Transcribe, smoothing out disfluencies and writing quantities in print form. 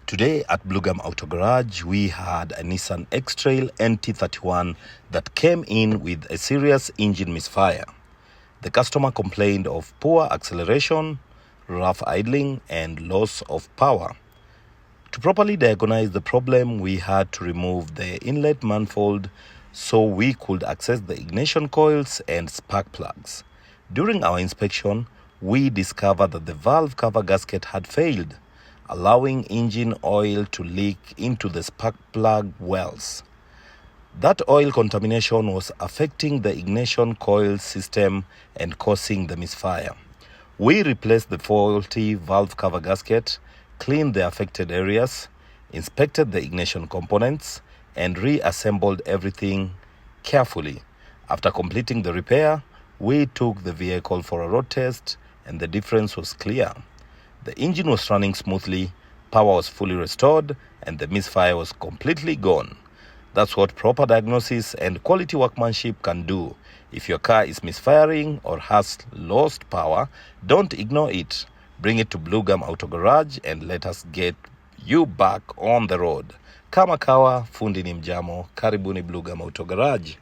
Today at Blue Gum Auto Garage, we had a Nissan X-Trail NT31 that came in with a serious engine misfire. The customer complained of poor acceleration, rough idling, and loss of power. To properly diagnose the problem, we had to remove the inlet manifold so we could access the ignition coils and spark plugs. During our inspection, we discovered that the valve cover gasket had failed, allowing engine oil to leak into the spark plug wells. That oil contamination was affecting the ignition coil system and causing the misfire. We replaced the faulty valve cover gasket, cleaned the affected areas, inspected the ignition components, and reassembled everything carefully. After completing the repair, we took the vehicle for a road test, and the difference was clear. The engine was running smoothly, power was fully restored, and the misfire was completely gone. That's what proper diagnosis and quality workmanship can do. If your car is misfiring or has lost power, don't ignore it. Bring it to Blue Gum Auto Garage and let us get you back on the road. Kama kawa, fundi ni mjamo. Karibuni Blue Gum Auto Garage.